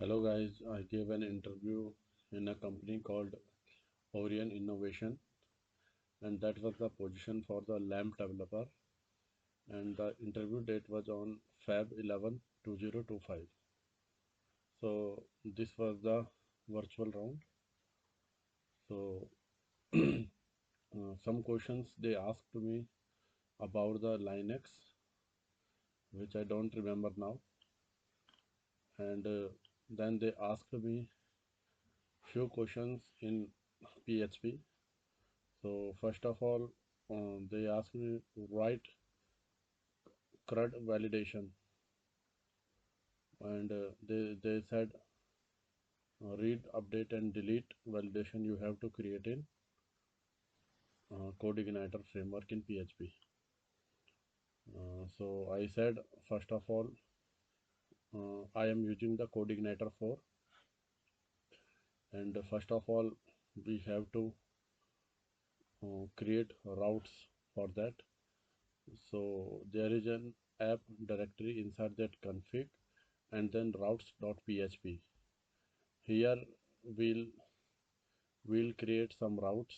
Hello guys, I gave an interview in a company called Orion Innovation, and that was the position for the LAMP developer, and the interview date was on Feb 11 2025. So this was the virtual round. So some questions they asked me about the Linux, which I don't remember now, and then they asked me few questions in PHP. So first of all, they asked me to write CRUD validation, and they said read, update, and delete validation you have to create in code igniter framework in PHP. So I said first of all I am using the code igniter 4, and first of all we have to create routes for that. So there is an app directory inside that config, and then routes.php. Here we'll we'll create some routes.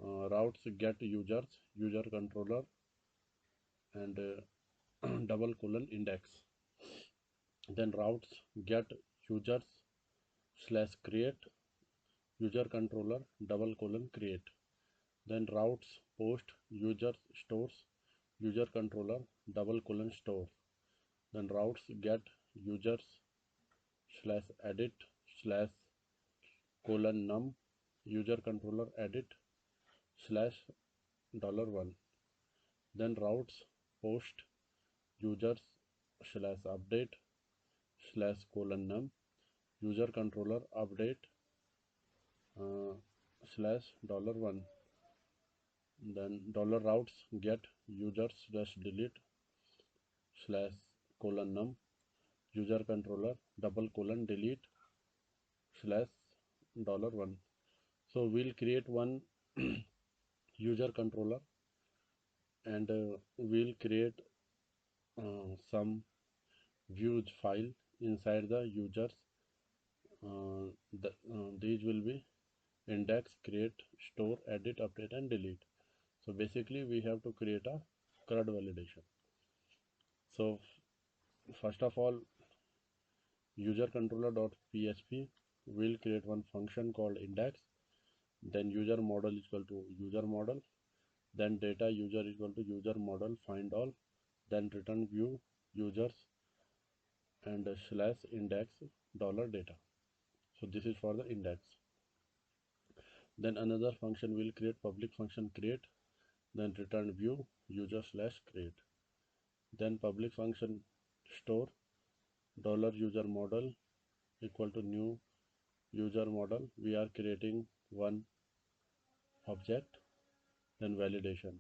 Routes get users, user controller, and double colon index. Then routes get users slash create, user controller, double colon create. Then routes post users stores, user controller, double colon store. Then routes get users slash edit slash colon num, user controller edit slash $1. Then routes post users slash update slash colon num, user controller update slash $1. Then dollar routes get users slash delete slash colon num, user controller double colon delete slash $1. So we'll create one user controller, and we'll create some views file inside the users. These will be index, create, store, edit, update, and delete. So basically we have to create a CRUD validation. So first of all, user controller.php will create one function called index, then user model is equal to user model, then data user is equal to user model find all, then return view users and slash index dollar data. So this is for the index. Then another function will create public function create, then return view user slash create. Then public function store dollar user model equal to new user model. We are creating one object. Then validation.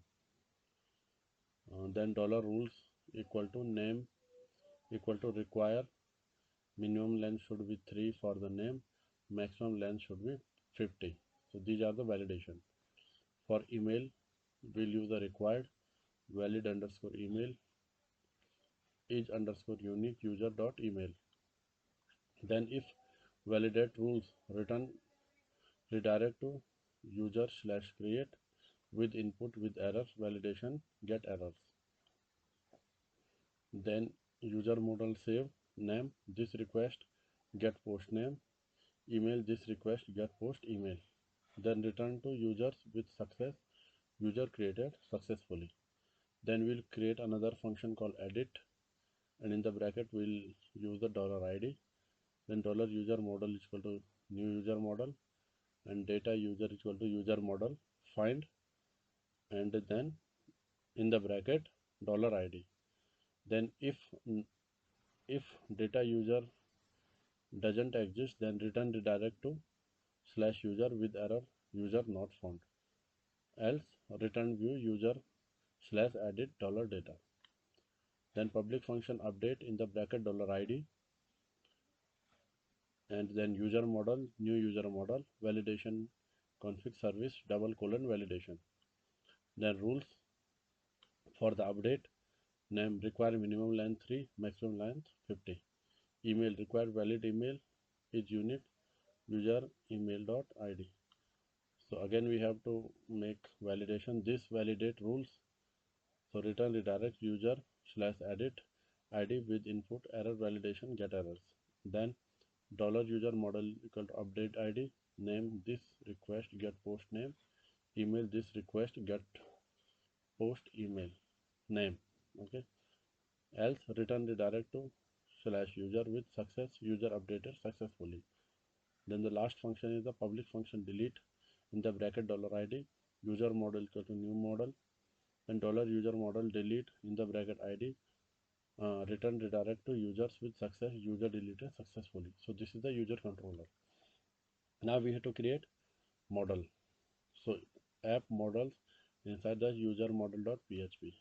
Then dollar rules equal to name equal to require minimum length should be 3 for the name, maximum length should be 50. So these are the validation. For email, we'll use the required valid underscore email is underscore unique user dot email. Then if validate rules return redirect to user slash create with input with errors validation get errors. Then user model save name this request get post name, email this request get post email. Then return to users with success user created successfully. Then we'll create another function called edit, and in the bracket we'll use the $id. Then dollar user model is equal to new user model, and data user is equal to user model find, and then in the bracket $id. Then if data user doesn't exist, then return redirect to slash user with error user not found, else return view user slash edit dollar data. Then public function update in the bracket $id, and then user model new user model validation config service double colon validation. Then rules for the update name require minimum length 3 maximum length 50. email required valid email is unique user email dot id. So again we have to make validation. This validate rules. So return redirect user slash edit id with input error validation get errors. Then dollar user model equal to update id, name this request get post name, email this request get post email name. Okay. Else return redirect to slash user with success user updated successfully. Then the last function is the public function delete in the bracket dollar id user model equal to new model, and dollar user model delete in the bracket id return redirect to users with success user deleted successfully. So this is the user controller. Now we have to create model. So app models inside the user model.php.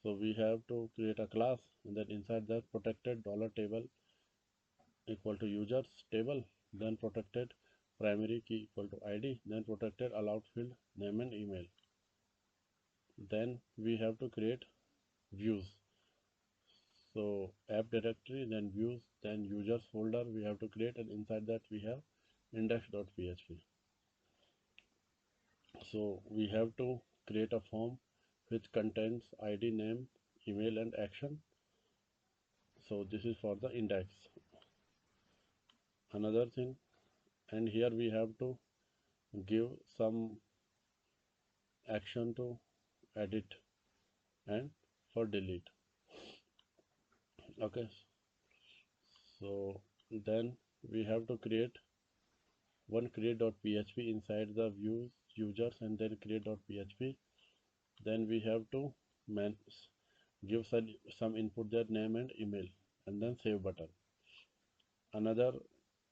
So we have to create a class, and then inside that protected dollar table equal to users table, then protected primary key equal to id, then protected allowed field name and email. Then we have to create views. So app directory, then views, then users folder we have to create, and inside that we have index.php. So we have to create a form which contains id, name, email and action. So this is for the index. Another thing, and here we have to give some action to edit and for delete. Okay, so then we have to create one create.php inside the views users, and then create.php. Then we have to give some input their name and email, and then save button. Another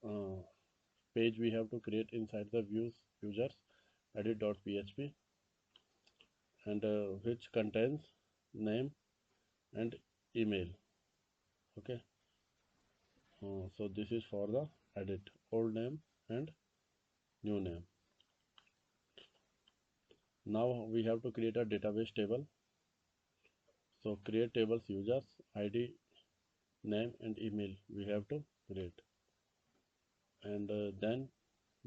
uh, page we have to create inside the views users edit.php, and which contains name and email. Okay, so this is for the edit old name and new name. Now we have to create a database table. So create tables users id, name and email we have to create, and then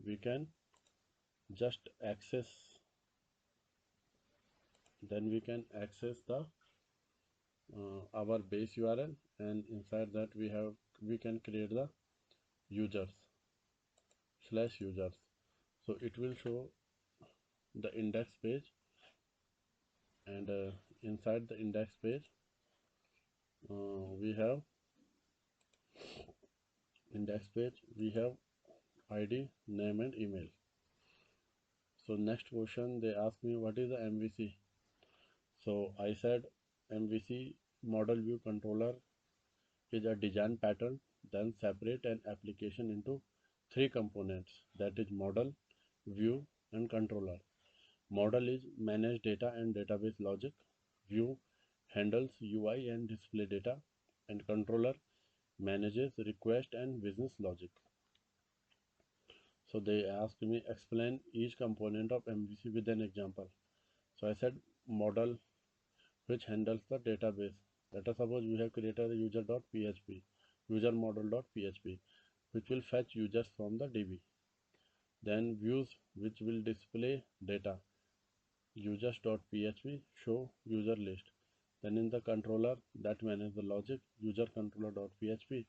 we can just access the our base url, and inside that we can create the users slash users. So it will show the index page, and inside the index page we have id, name and email. So next question they ask me what is the MVC. So I said MVC model view controller is a design pattern then separate an application into three components, that is model, view and controller. Model is manage data and database logic, view handles UI and display data, and controller manages request and business logic. So they asked me explain each component of MVC with an example. So I said model, which handles the database. Let us suppose we have created a user.php, user model.php, which will fetch users from the DB. Then views, which will display data, users.php, show user list. Then in the controller that manages the logic, user controller.php,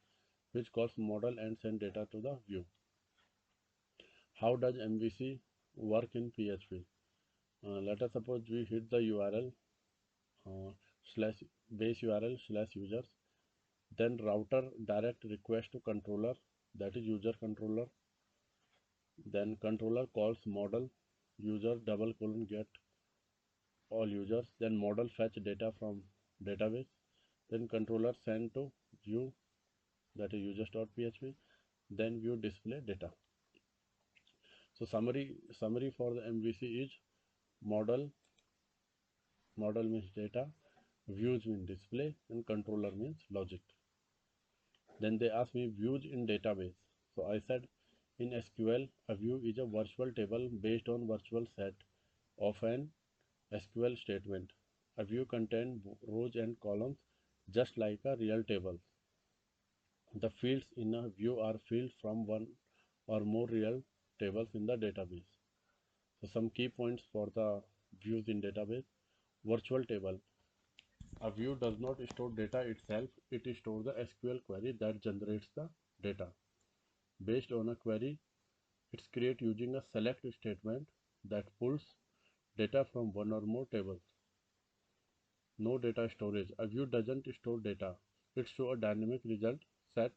which calls model and send data to the view. How does MVC work in PHP? Let us suppose we hit the URL slash base URL slash users, then router direct request to controller, that is user controller, then controller calls model user double colon get all users, then model fetch data from database, then controller send to view, that is users.php, then view display data. So summary for the MVC is model means data, views means display, and controller means logic. Then they asked me views in database. So I said in SQL a view is a virtual table based on virtual set of an SQL statement. A view contains rows and columns just like a real table. The fields in a view are fields from one or more real tables in the database. So some key points for the views in database. Virtual table. A view does not store data itself, it stores the SQL query that generates the data. Based on a query, it's created using a select statement that pulls data from one or more tables. No data storage. A view doesn't store data. It shows a dynamic result set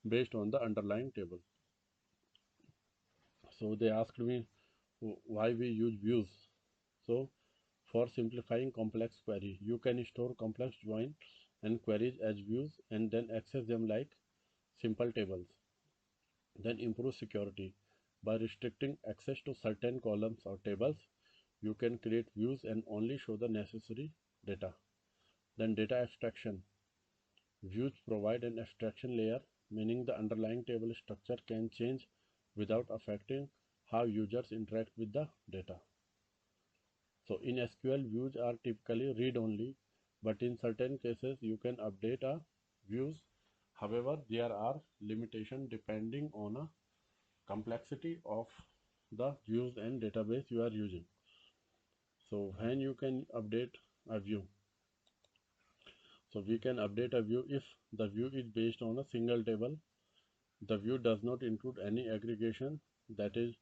based on the underlying table. So they asked me why we use views. So for simplifying complex query, you can store complex join and queries as views and then access them like simple tables. Then improve security. By restricting access to certain columns or tables, you can create views and only show the necessary data. Then data abstraction. Views provide an abstraction layer, meaning the underlying table structure can change without affecting how users interact with the data. So in SQL, views are typically read-only, but in certain cases you can update a views. However, there are limitations depending on a complexity of the views and database you are using. So when you can update a view, so we can update a view if the view is based on a single table. The view does not include any aggregation, that is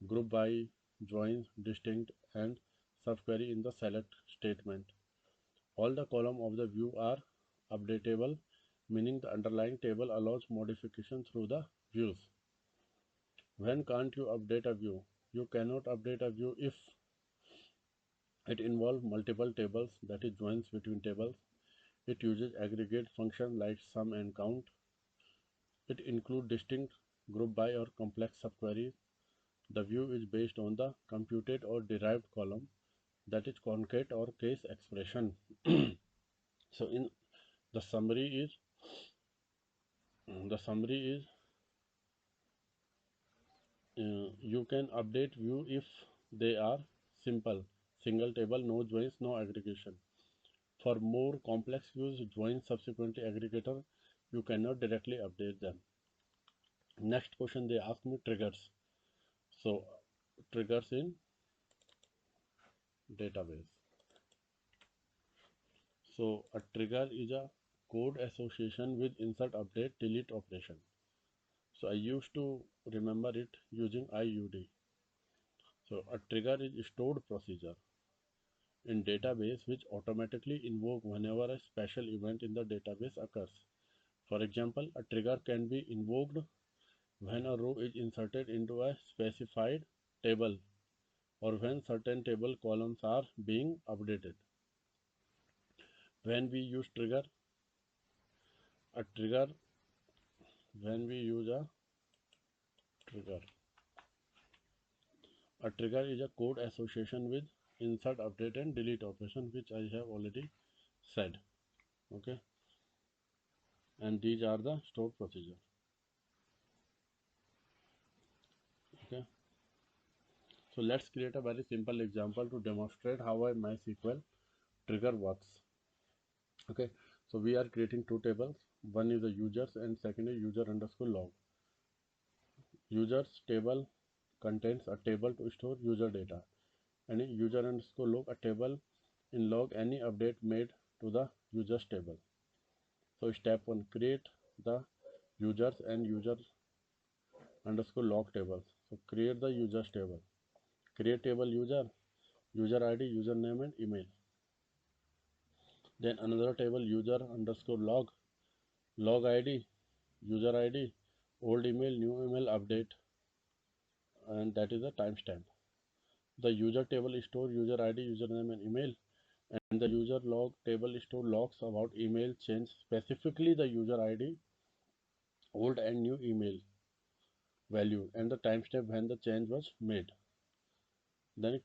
group by, joins, distinct and subquery in the select statement. All the columns of the view are updatable, meaning the underlying table allows modification through the views. When can't you update a view? You cannot update a view if it involves multiple tables, that is joins between tables. It uses aggregate function like sum and count. It includes distinct, group by or complex subqueries. The view is based on the computed or derived column, that is concat or case expression. So in the summary is you can update view if they are simple, single table, no joins, no aggregation. For more complex views, join subsequently aggregator, you cannot directly update them. Next question they ask me triggers. So triggers in database. So a trigger is a code association with insert, update, delete operation. So I used to remember it using IUD. So a trigger is a stored procedure in database which automatically invoke whenever a special event in the database occurs. For example, a trigger can be invoked when a row is inserted into a specified table or when certain table columns are being updated. When we use a trigger, when we use trigger, a trigger is a code association with insert, update and delete operation, which I have already said. Okay, and these are the stored procedure. Okay, so let's create a very simple example to demonstrate how a MySQL trigger works. Okay, so we are creating two tables. One is the users and second is user underscore log. Users table contains a table to store user data, and user underscore log a table in log any update made to the users table. So step 1, create the users and user underscore log tables. So create the users table. Create table user ID, username and email. Then another table user underscore log ID, user ID, old email, new email, update, and that is the timestamp. The user table store user ID, username and email, and the user log table store logs about email change, specifically the user ID, old and new email value, and the timestamp when the change was made. Then,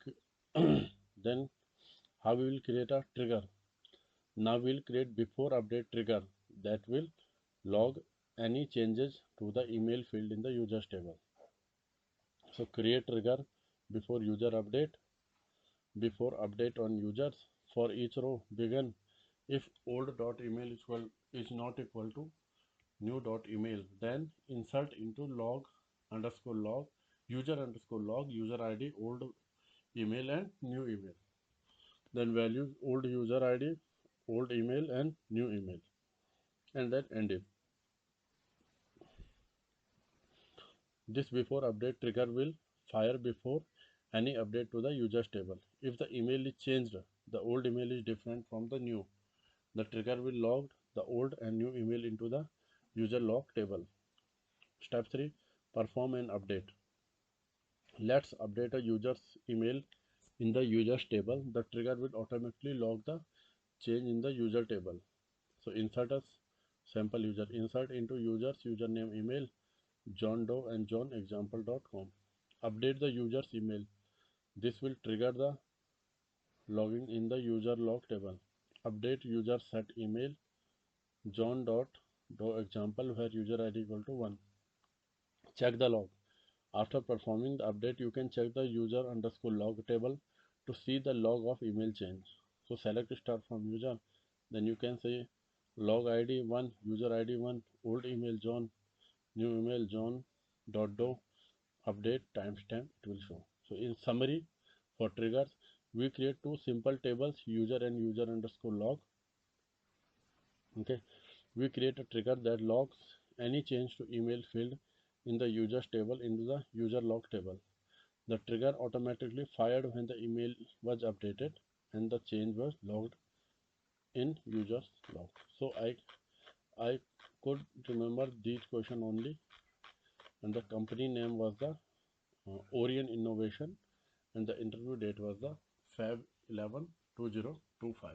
then how we will create a trigger? Now we will create before update trigger that will log any changes to the email field in the users table. So create trigger before user update, before update on users. For each row begin if old.email is not equal to new dot email, then insert into log underscore log user underscore log user id old email and new email, then values old user id old email and new email, and then end it. This before update trigger will fire before any update to the users table. If the email is changed, the old email is different from the new, the trigger will log the old and new email into the user log table. Step 3. Perform an update. Let's update a user's email in the users table. The trigger will automatically log the change in the user table. So insert a sample user. Insert into users username email John Doe and John example.com. Update the user's email. This will trigger the logging in the user log table. Update user set email John dot Doe example where user ID equal to 1. Check the log. After performing the update, you can check the user underscore log table to see the log of email change. So select start from user, then you can say log ID 1, user ID 1, old email John, new email John dot do, update timestamp it will show. So in summary, for triggers, we create two simple tables, user and user underscore log. Okay, we create a trigger that logs any change to email field in the users table into the user log table. The trigger automatically fired when the email was updated and the change was logged in users log. So I could remember these question only, and the company name was the Orion Innovation, and the interview date was the Feb 11 2025.